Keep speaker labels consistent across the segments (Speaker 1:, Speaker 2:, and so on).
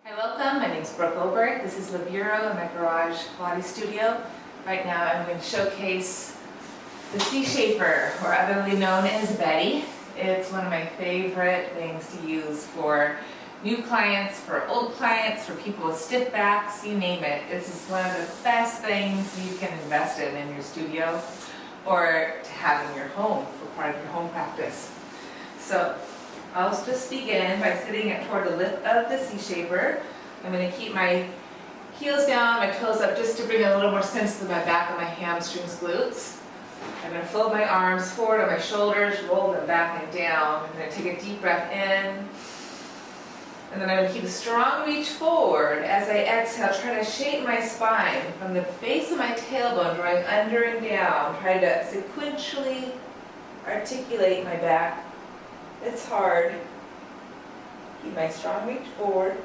Speaker 1: Hi, welcome. My name is Brooke Oberg. This is the Bureau in my garage Pilates studio. Right now I'm going to showcase the C-Shaper, or otherly known as Betty. It's one of my favorite things to use for new clients, for old clients, for people with stiff backs, you name it. This is one of the best things you can invest in your studio or to have in your home for part of your home practice. So I'll just begin by sitting toward the lip of the C-Shaper. I'm going to keep my heels down, my toes up, just to bring a little more sense to my back and my hamstrings, glutes. I'm going to fold my arms forward on my shoulders, roll them back and down. I'm going to take a deep breath in. And then I'm going to keep a strong reach forward. As I exhale, try to shape my spine from the base of my tailbone, drawing under and down. Try to sequentially articulate my back. It's hard. Keep my strong reach forward.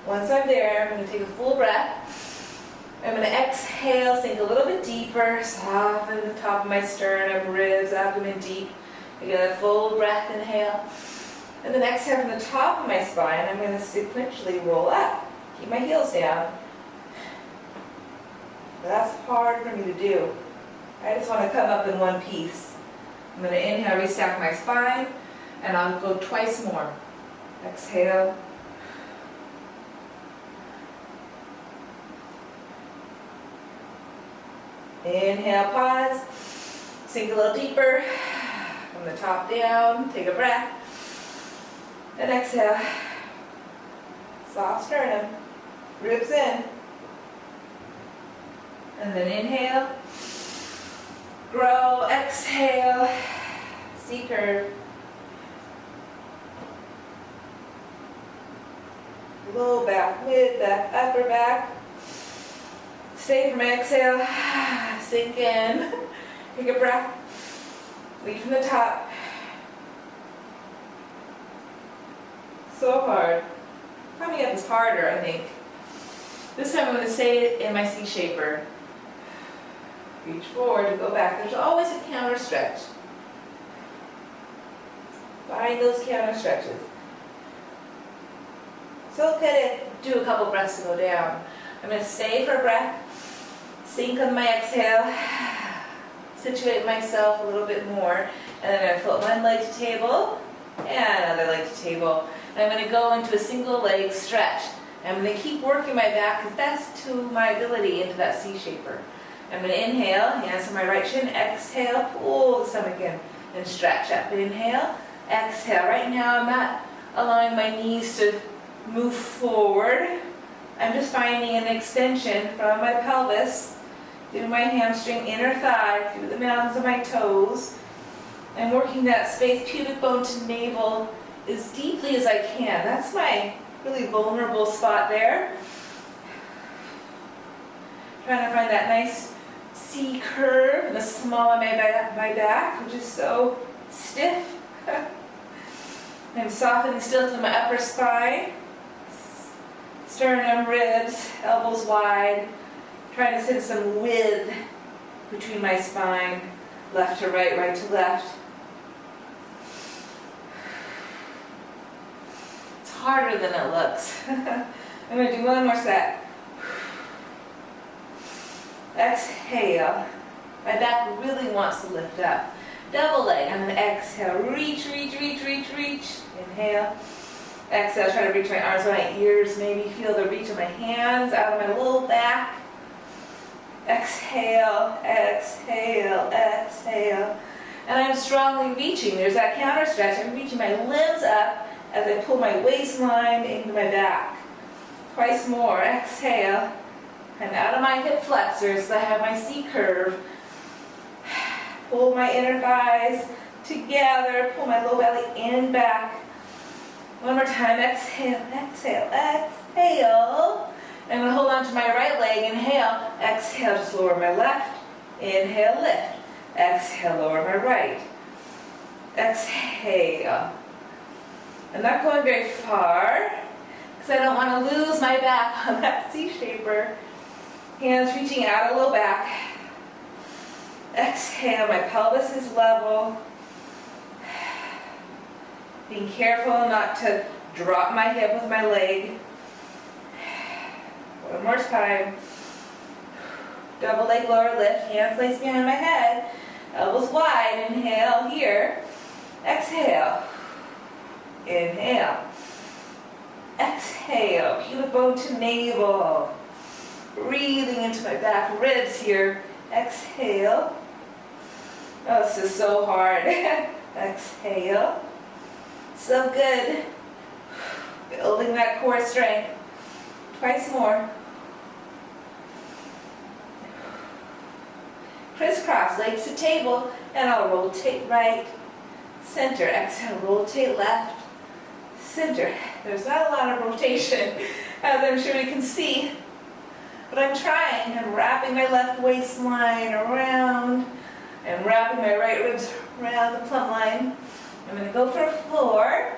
Speaker 1: Once I'm there, I'm going to take a full breath. I'm going to exhale, sink a little bit deeper, soften the top of my sternum, ribs, abdomen deep. Again, a full breath, inhale. And then exhale from the top of my spine, I'm going to sequentially roll up. Keep my heels down. That's hard for me to do. I just want to come up in one piece. I'm going to inhale, restack my spine, and I'll go twice more. Exhale. Inhale, pause. Sink a little deeper. From the top down, take a breath. And exhale. Soft sternum. Ribs in. And then inhale. Grow, exhale, C-curve. Low back, mid back, upper back. Stay from exhale, sink in. Take a breath. Lead from the top. So hard. Coming up is harder, I think. This time I'm going to stay in my C-Shaper. Reach forward to go back. There's always a counter stretch. Find those counter stretches. So okay to do a couple breaths to go down. I'm going to stay for a breath, sink on my exhale, situate myself a little bit more, and then I'm going to float one leg to table and another leg to table. And I'm going to go into a single leg stretch. I'm going to keep working my back as best to my ability into that C-Shaper. I'm going to inhale, hands to my right shin, exhale, pull the stomach in, and stretch up. Inhale, exhale. Right now I'm not allowing my knees to move forward. I'm just finding an extension from my pelvis, through my hamstring, inner thigh, through the mounds of my toes. I'm working that space, pubic bone to navel, as deeply as I can. That's my really vulnerable spot there. Trying to find that nice C-curve in the small of my back, which is so stiff. I'm softening still to my upper spine. Sternum, ribs, elbows wide. Trying to send some width between my spine, left to right, right to left. It's harder than it looks. I'm going to do one more set. Exhale. My back really wants to lift up. Double leg. I'm going to exhale. Reach, reach, reach, reach, reach. Inhale. Exhale. Try to reach my arms to my ears. Maybe feel the reach of my hands out of my low back. Exhale, exhale, exhale. And I'm strongly reaching. There's that counter stretch. I'm reaching my limbs up as I pull my waistline into my back. Twice more. Exhale. I'm out of my hip flexors, so I have my C-curve. Pull my inner thighs together, pull my low belly in, back. One more time, exhale, exhale, exhale. I'm going to hold on to my right leg, inhale, exhale, just lower my left, inhale, lift. Exhale, lower my right. Exhale. I'm not going very far, because I don't want to lose my back on that C-Shaper. Hands reaching out a little back. Exhale, my pelvis is level. Being careful not to Drop my hip with my leg. One more time. Double leg lower lift, hands placed behind my head, elbows wide, inhale here, exhale, inhale, exhale, pubic bone to navel, breathing into my back ribs here, exhale, oh this is so hard, exhale, so good, building that core strength, twice more. Crisscross, legs to table, and I'll rotate right, center, exhale, rotate left, center. There's not a lot of rotation, as I'm sure you can see, but I'm trying. I'm wrapping my left waistline around, and wrapping my right ribs around the plumb line. I'm going to go for 4,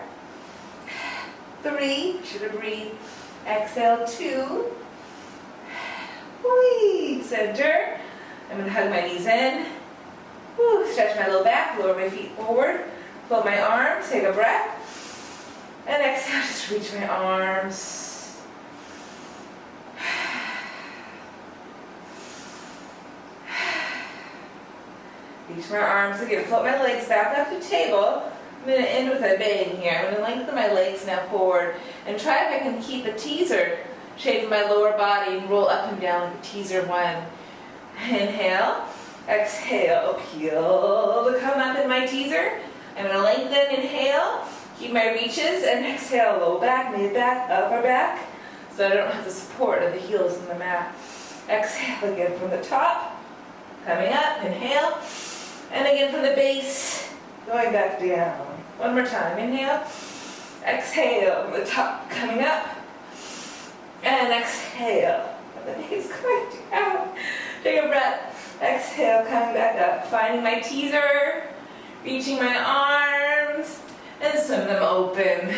Speaker 1: 3, should have breathed, exhale, 2, whee, center. I'm going to hug my knees in, woo, stretch my low back, lower my feet forward, fold my arms, take a breath, and exhale, just reach my arms. Reach my arms again, float my legs back up to table. I'm going to end with a bang here. I'm going to lengthen my legs now forward and try if I can keep a teaser shape in my lower body and roll up and down like a teaser 1. Inhale, exhale, peel to come up in my teaser. I'm going to lengthen, inhale, keep my reaches, and exhale, low back, mid back, upper back, so I don't have the support of the heels in the mat. Exhale again from the top, coming up, inhale, and again from the base, going back down. One more time, inhale, exhale, from the top, coming up, and exhale, from the base, going down. Take a breath, exhale, coming back up, finding my teaser, reaching my arms, and swim them open,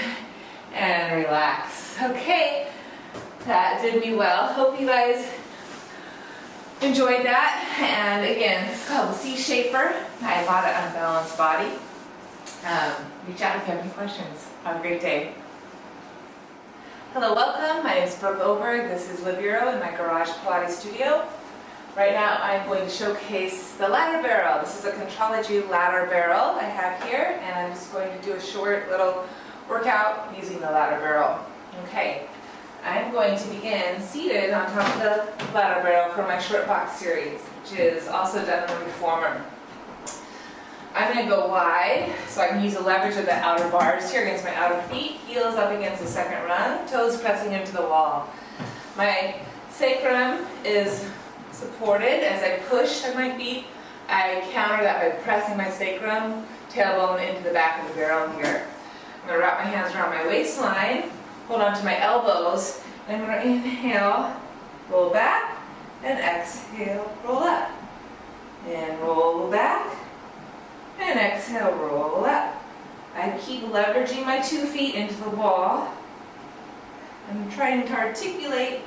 Speaker 1: and relax. Okay, that did me well. Hope you guys enjoyed that. And again, it's called the C-Shaper. I have a lot of unbalanced body. Reach out if you have any questions. Have a great day. Hello, welcome. My name is Brooke Oberg. This is Libero in my garage Pilates studio. Right now I'm going to showcase the ladder barrel. This is a Contrology ladder barrel I have here, and I'm just going to do a short little workout using the ladder barrel. Okay, I'm going to begin seated on top of the ladder barrel for my short box series, which is also done in the reformer. I'm going to go wide so I can use the leverage of the outer bars here against my outer feet, heels up against the second rung, toes pressing into the wall. My sacrum is supported as I push on my feet. I counter that by pressing my sacrum, tailbone into the back of the barrel here. I'm going to wrap my hands around my waistline, hold on to my elbows, and I'm going to inhale, roll back, and exhale, roll up. And roll back, and exhale, roll up. I keep leveraging my 2 feet into the wall. I'm trying to articulate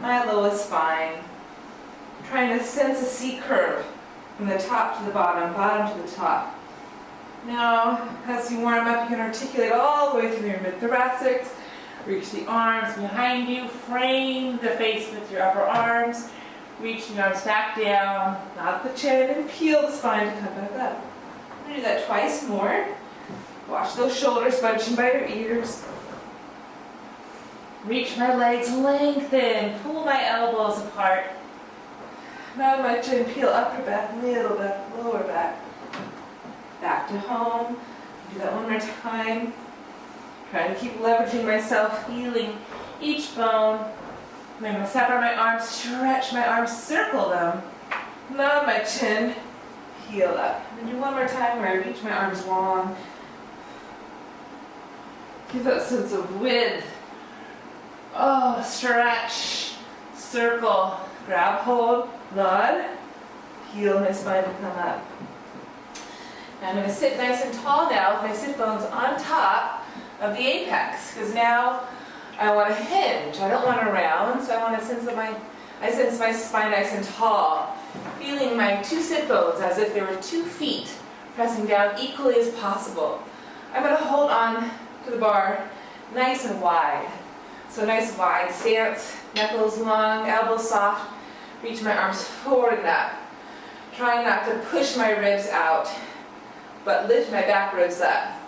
Speaker 1: my lowest spine. Trying to sense a C curve from the top to the bottom, bottom to the top. Now, as you warm up, you can articulate all the way through your mid-thoracics. Reach the arms behind you, frame the face with your upper arms. Reach the arms back down, knock the chin, and peel the spine to come back up. I'm going to do that twice more. Watch those shoulders bunching by your ears. Reach my legs, lengthen, pull my elbows apart. Now my chin, peel upper back, middle back, lower back. Back to home. Do that one more time. Trying to keep leveraging myself, feeling each bone. I'm going to separate my arms, stretch my arms, circle them. Now my chin, heel up. I'm going to do one more time where I reach my arms long. Give that sense of width. Oh, stretch, circle, grab hold, nod, heel my spine to come up. Now I'm going to sit nice and tall now with my sit bones on top of the apex, because now I want to hinge. I don't want to round, so I want to sense that I sense my spine nice and tall, feeling my 2 sit bones as if they were 2 feet pressing down equally as possible. I'm going to hold on to the bar nice and wide. So nice wide stance, knuckles long, elbows soft, reach my arms forward and up. Try not to push my ribs out, but lift my back ribs up.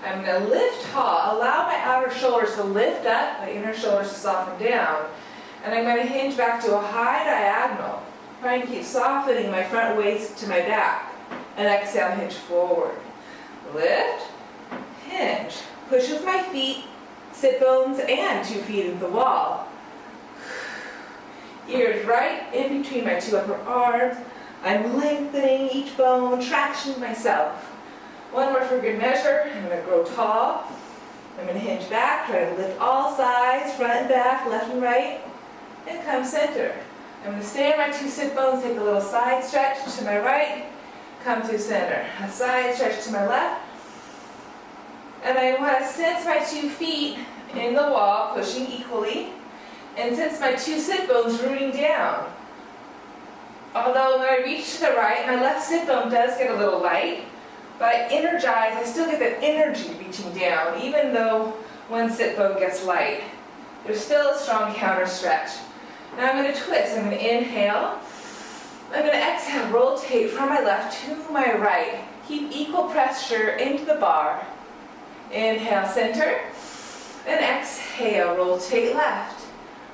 Speaker 1: I'm going to lift tall, allow my outer shoulders to lift up, my inner shoulders to soften down, and I'm going to hinge back to a high diagonal. Try and keep softening my front waist to my back, and exhale, hinge forward. Lift, hinge, push with my feet, sit bones, and 2 feet into the wall. Ears right in between my 2 upper arms. I'm lengthening each bone, traction myself. One more for good measure. I'm going to grow tall. I'm going to hinge back, try to lift all sides, front and back, left and right, and come center. I'm going to stay on my 2 sit bones, take a little side stretch to my right, come to center. A side stretch to my left. And I want to sense my 2 feet in the wall, pushing equally, and sense my 2 sit bones rooting down. Although when I reach to the right, my left sit bone does get a little light, but I energize, I still get that energy reaching down, even though one sit bone gets light. There's still a strong counter stretch. Now I'm going to twist. I'm going to inhale. I'm going to exhale, rotate from my left to my right. Keep equal pressure into the bar. Inhale, center, and exhale, rotate left.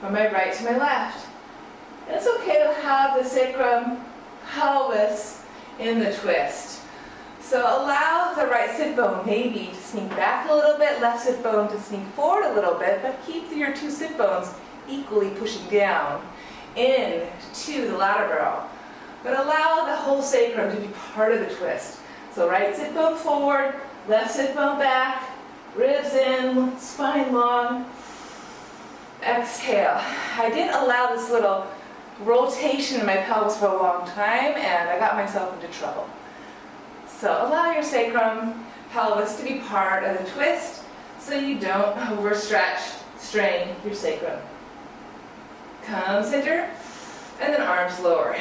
Speaker 1: From my right to my left. And it's okay to have the sacrum, pelvis in the twist. So allow the right sit bone maybe to sneak back a little bit, left sit bone to sneak forward a little bit, but keep your 2 sit bones equally pushing down into the lateral. But allow the whole sacrum to be part of the twist. So right sit bone forward, left sit bone back, ribs in, spine long. Exhale. I didn't allow this little rotation in my pelvis for a long time, and I got myself into trouble. So allow your sacrum, pelvis to be part of the twist so you don't overstretch, strain your sacrum. Come center, and then arms lower.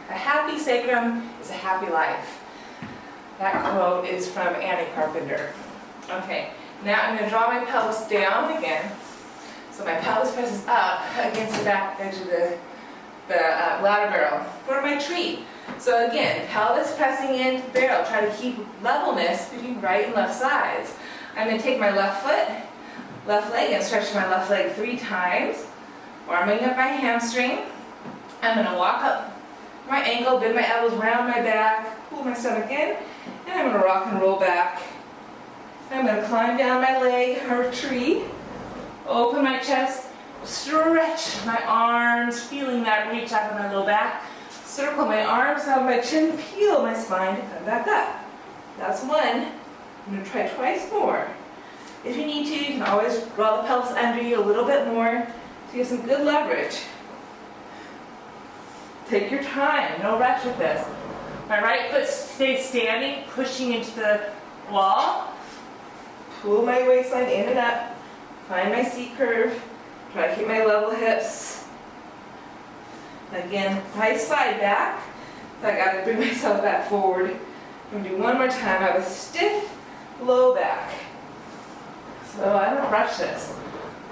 Speaker 1: A happy sacrum is a happy life. That quote is from Annie Carpenter. Okay, now I'm going to draw my pelvis down again. So my pelvis presses up against the back edge of the ladder barrel for my tree. So again, pelvis pressing into the barrel. Try to keep levelness between right and left sides. I'm going to take my left foot, left leg, and stretch my left leg 3 times. Warming up my hamstring. I'm going to walk up my ankle, bend my elbows around my back, pull my stomach in, and I'm going to rock and roll back. I'm going to climb down my leg or tree, open my chest, stretch my arms, feeling that reach out of my low back, circle my arms out my chin, peel my spine to come back up. That's 1. I'm going to try twice more. If you need to, you can always draw the pelvis under you a little bit more to get some good leverage. Take your time, no rush with this. My right foot stays standing, pushing into the wall. Pull my waistline in and up. Find my seat curve. Try to keep my level hips. Again, I slide back. So I got to bring myself back forward. I'm going to do one more time. I have a stiff low back. So I don't rush this.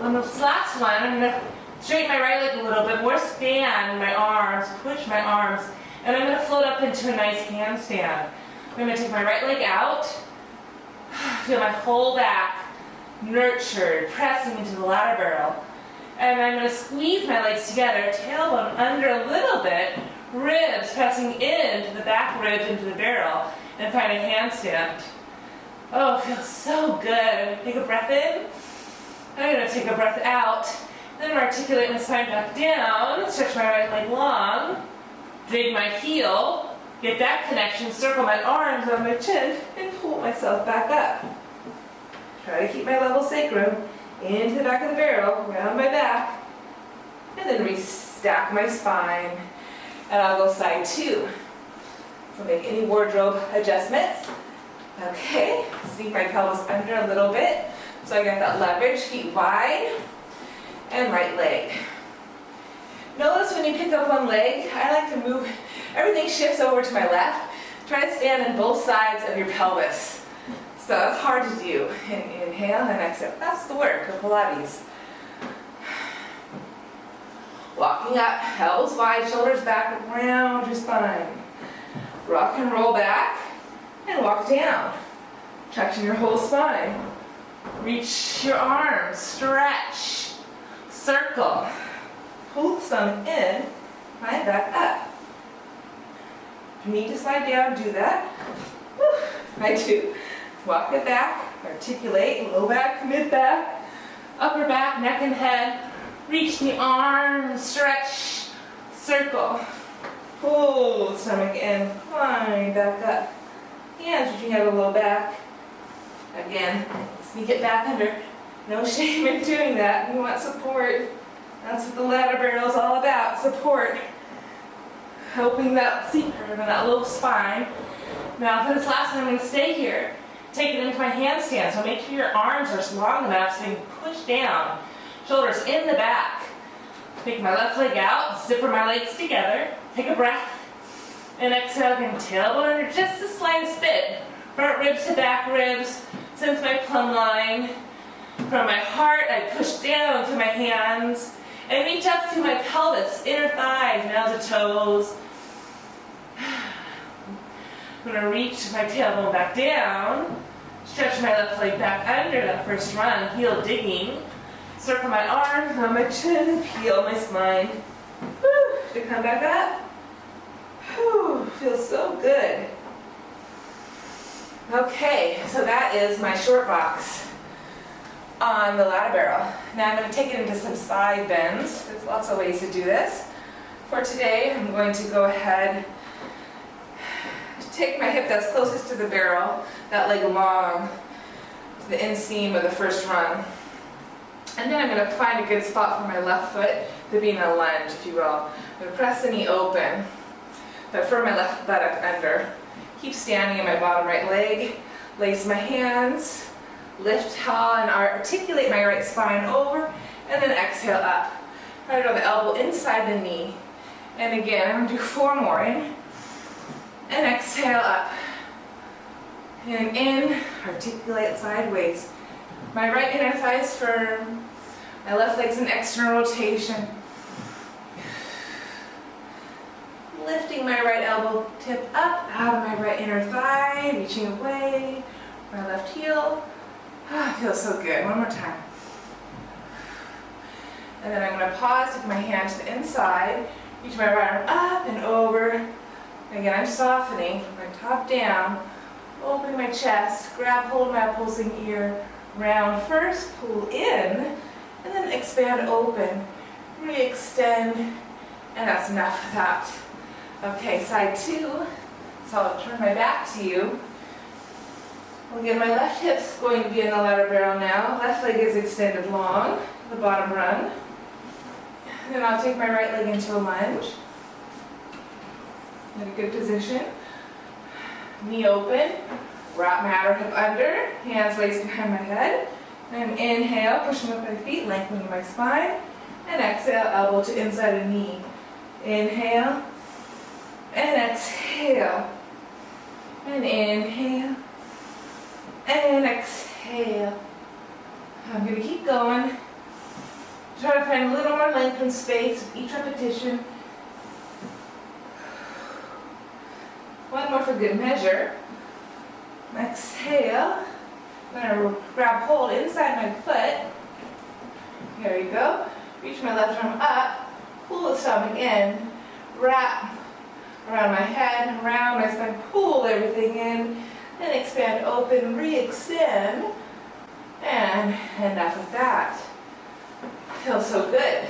Speaker 1: On this last one, I'm going to straighten my right leg a little bit more, stand my arms, push my arms, and I'm going to float up into a nice handstand. I'm going to take my right leg out, feel my whole back nurtured, pressing into the ladder barrel. And I'm going to squeeze my legs together, tailbone under a little bit, ribs pressing into the back ribs into the barrel, and find a handstand. Oh, it feels so good. I'm going to take a breath in. I'm going to take a breath out. Then articulate my spine back down, stretch my right leg long, dig my heel, get that connection, circle my arms on my chin, and pull myself back up. Try to keep my level sacrum into the back of the barrel, around my back, and then restack my spine, and I'll go side 2. So make any wardrobe adjustments. Okay, sneak my pelvis under a little bit, so I got that leverage, feet wide, and right leg. Notice when you pick up one leg, I like to move, everything shifts over to my left. Try to stand on both sides of your pelvis. So that's hard to do. Inhale and exhale. That's the work of Pilates. Walking up, elbows wide, shoulders back, around your spine. Rock and roll back and walk down. Stretching your whole spine. Reach your arms, stretch, circle. Pull the stomach in, climb back up. If you need to slide down, do that. Whew, I do. Walk it back, articulate, low back, mid back, upper back, neck and head. Reach the arms, stretch, circle. Pull the stomach in, climb back up. Hands reaching out the low back. Again, sneak it back under. No shame in doing that. You want support. That's what the ladder barrel is all about, support. Helping that C-curve and that little spine. Now for this last one, I'm going to stay here. Take it into my handstand, so make sure your arms are long enough so you can push down. Shoulders in the back. Take my left leg out, zipper my legs together. Take a breath. And exhale again, tailbone under just a slight bit. Front ribs to back ribs, since my plumb line. From my heart, I push down to my hands. And reach up to my pelvis, inner thighs, nails to toes. I'm going to reach my tailbone back down. Stretch my left leg back under that first run, heel digging. Circle my arms on my chin, peel my spine. Woo, to come back up. Whew, feels so good. Okay, so that is my short box on the ladder barrel. Now I'm going to take it into some side bends. There's lots of ways to do this. For today, I'm going to go ahead, take my hip that's closest to the barrel, that leg long, to the inseam of the first run. And then I'm going to find a good spot for my left foot to be in a lunge, if you will. I'm going to press the knee open, but for my left buttock under. Keep standing in my bottom right leg, lace my hands, lift tall and articulate my right spine over, and then exhale up. Try to draw the elbow inside the knee. And again, I'm going to do 4 more. In, and exhale up. And in, articulate sideways. My right inner thigh is firm. My left leg's in external rotation. Lifting my right elbow tip up out of my right inner thigh, reaching away. My left heel. Ah, feels so good. One more time. And then I'm going to pause, take my hand to the inside, reach my right arm up and over. Again, I'm softening from my top down, opening my chest, grab hold of my pulsing ear, round first, pull in, and then expand open, re-extend, and that's enough of that. Okay, side 2, so I'll turn my back to you. Again, my left hip's going to be in the ladder barrel now. Left leg is extended long, the bottom run. And then I'll take my right leg into a lunge. In a good position. Knee open, wrap my outer hip under, hands laced behind my head. And inhale, pushing up my feet, lengthening my spine. And exhale, elbow to inside of knee. Inhale, and exhale. And inhale, and exhale. I'm going to keep going. Try to find a little more length and space with each repetition. One more for good measure. Exhale. I'm going to grab hold inside my foot. Here we go. Reach my left arm up. Pull the stomach in. Wrap around my head, around my spine. Pull everything in. Then expand open, re-extend. And enough of that. Feels so good.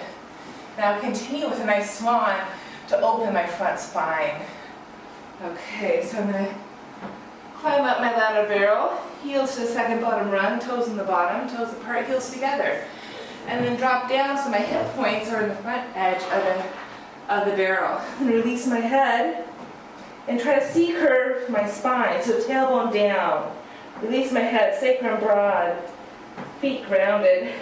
Speaker 1: Now continue with a nice swan to open my front spine. Okay, so I'm going to climb up my ladder barrel, heels to the second bottom run, toes in the bottom, toes apart, heels together. And then drop down so my hip points are in the front edge of the barrel. And release my head and try to C-curve my spine, so tailbone down. Release my head, sacrum broad, feet grounded.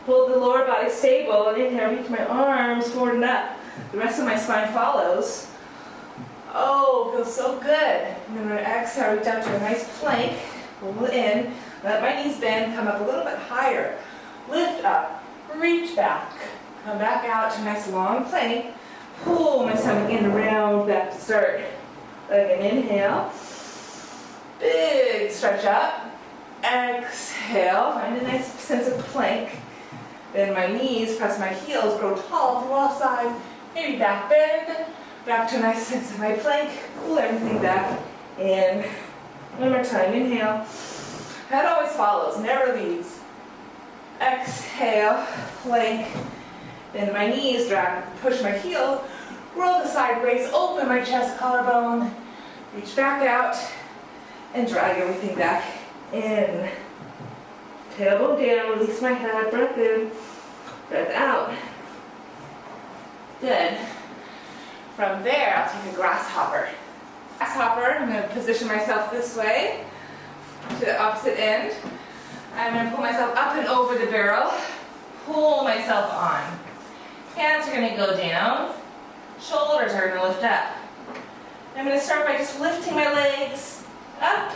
Speaker 1: Hold the lower body stable, and inhale, reach my arms forward and up. The rest of my spine follows. Oh, feels so good. And then I'm going to exhale, reach out to a nice plank. pull in, let my knees bend, come up a little bit higher. Lift up, reach back, come back out to a nice long plank. Pull my stomach in, round back to start. Again, inhale. Big stretch up. Exhale, find a nice sense of plank. Bend my knees, press my heels, grow tall to all sides. Maybe back bend. Back to a nice sense of my plank. Pull everything back in. One more time, inhale. Head always follows, never leads. Exhale, plank. Bend my knees, drag, push my heels, roll the side brace, open my chest, collarbone, reach back out, and drag everything back in. Tailbone down, release my head, breath in, breath out. Good. From there, I'll take a grasshopper. Grasshopper, I'm going to position myself this way to the opposite end. I'm going to pull myself up and over the barrel, pull myself on. Hands are going to go down, shoulders are going to lift up. I'm going to start by just lifting my legs up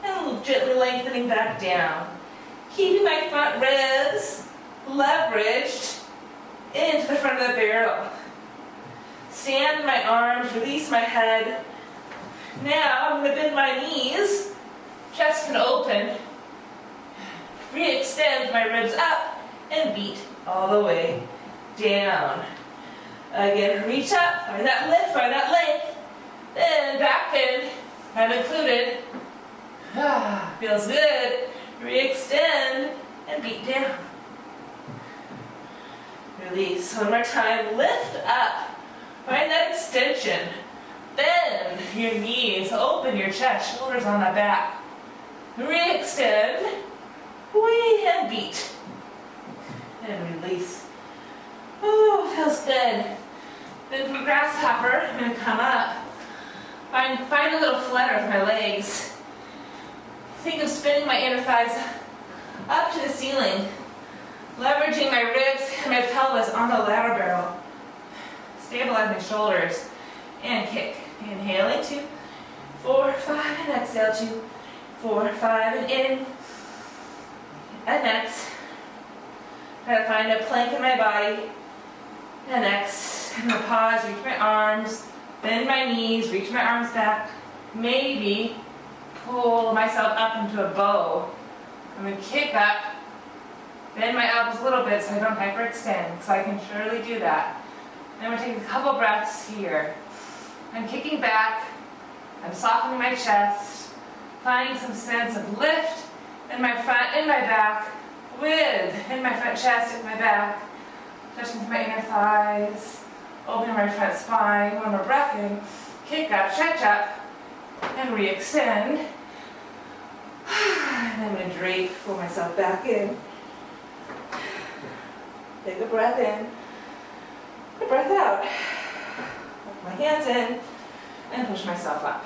Speaker 1: and gently lengthening back down. Keeping my front ribs leveraged into the front of the barrel. Stand my arms, release my head. Now I'm going to bend my knees, chest can open, re-extend my ribs up and beat all the way down. Again, reach up, find that lift, find that length. Then back bend, I'm included. Feels good. Re-extend and beat down. Release. One more time. Lift up. Find that extension. Bend your knees. Open your chest. Shoulders on the back. Re-extend. And beat. And release. Oh, feels good. Then from grasshopper, I'm going to come up. Find a little flutter with my legs. Think of spinning my inner thighs up to the ceiling. Leveraging my ribs and my pelvis on the ladder barrel. Stabilize my shoulders. And kick. Inhaling, 2, 4, 5, and exhale, 2, 4, 5, and in. And next. Try to find a plank in my body. And next. I'm going to pause, reach my arms, bend my knees, reach my arms back. Maybe pull myself up into a bow. I'm going to kick up, bend my elbows a little bit so I don't hyperextend, because I can surely do that. Then I'm going to take a couple breaths here. I'm kicking back, I'm softening my chest, finding some sense of lift in my front and my back, in my front chest and my back, touching to my inner thighs, opening my front spine. One more breath in, kick up, stretch up, and re-extend. And I'm going to drape, pull myself back in. Take a breath in, a breath out. Put my hands in, and push myself up.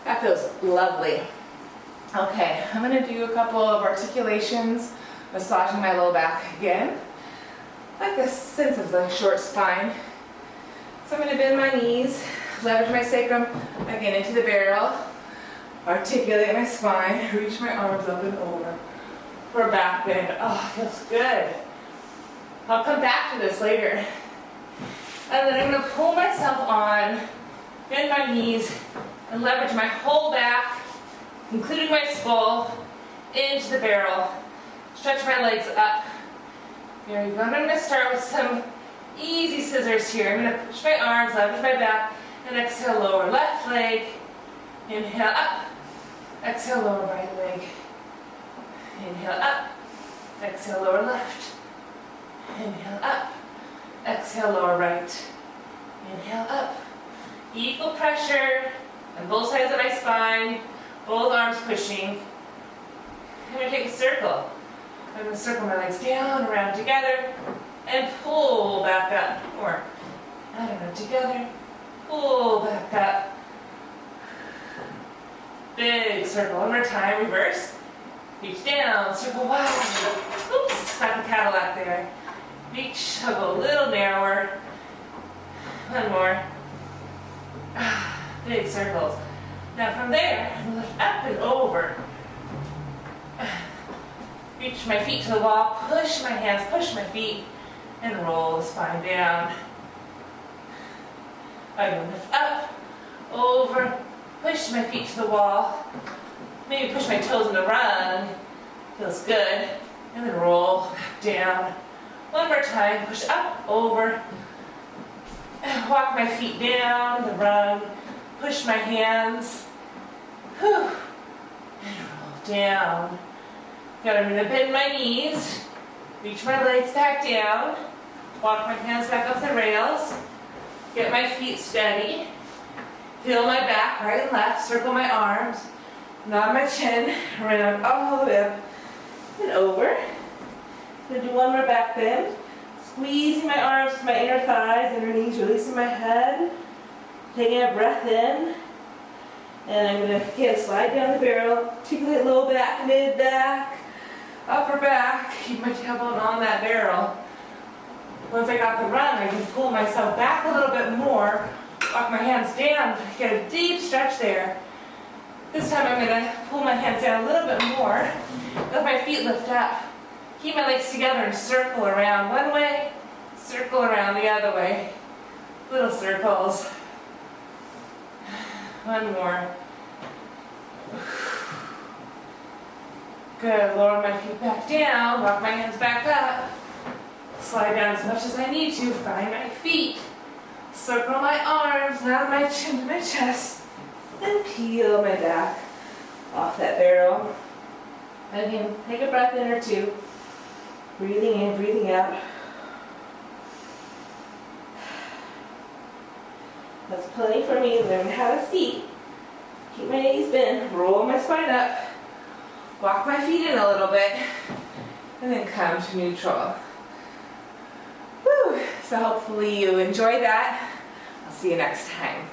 Speaker 1: That feels lovely. Okay, I'm going to do a couple of articulations, massaging my low back again. Like a sense of the short spine. So I'm going to bend my knees, leverage my sacrum again into the barrel, articulate my spine, reach my arms up and over for back bend. Oh, feels good. I'll come back to this later. And then I'm going to pull myself on, bend my knees, and leverage my whole back, including my skull, into the barrel. Stretch my legs up. There you go. And I'm going to start with some easy scissors here. I'm going to push my arms, leverage my back, and exhale, lower left leg. Inhale up. Exhale, lower right leg. Inhale up. Exhale, lower left. Inhale up. Exhale, lower right. Inhale up. Equal pressure on both sides of my spine. Both arms pushing. I'm going to take a circle. I'm going to circle my legs down, around together, and pull back up. Or, I don't know, together, pull back up. Big circle. One more time, reverse. Reach down, circle wide. Oops, got the Cadillac there. Reach, I'll go a little narrower. One more. Big circles. Now from there, lift up and over. Reach my feet to the wall, push my hands, push my feet, and roll the spine down. Again, lift up, over, push my feet to the wall. Maybe push my toes in the rung. Feels good. And then roll back down. One more time, push up, over. Walk my feet down the rung. Push my hands. Whew. And roll down. Good, I'm gonna bend my knees. Reach my legs back down. Walk my hands back up the rails. Get my feet steady. Feel my back, right and left. Circle my arms. Nod my chin. Around all the way up and over. Gonna do one more back bend. Squeezing my arms to my inner thighs, inner knees, releasing my head. Taking a breath in. And I'm gonna again slide down the barrel. Articulate low back, mid back, upper back. Keep my tailbone on that barrel. Once I got the run, I can pull myself back a little bit more. Walk my hands down, get a deep stretch there. This time I'm going to pull my hands down a little bit more. Let my feet lift up. Keep my legs together and circle around one way, circle around the other way. Little circles. One more. Good, lower my feet back down, walk my hands back up. Slide down as much as I need to, find my feet. Circle my arms, nod my chin to my chest, and peel my back off that barrel. Again, take a breath in or two. Breathing in, breathing out. That's plenty for me. Learn how to seat. Keep my knees bent, roll my spine up, walk my feet in a little bit, and then come to neutral. Whew. So hopefully you enjoy that. I'll see you next time.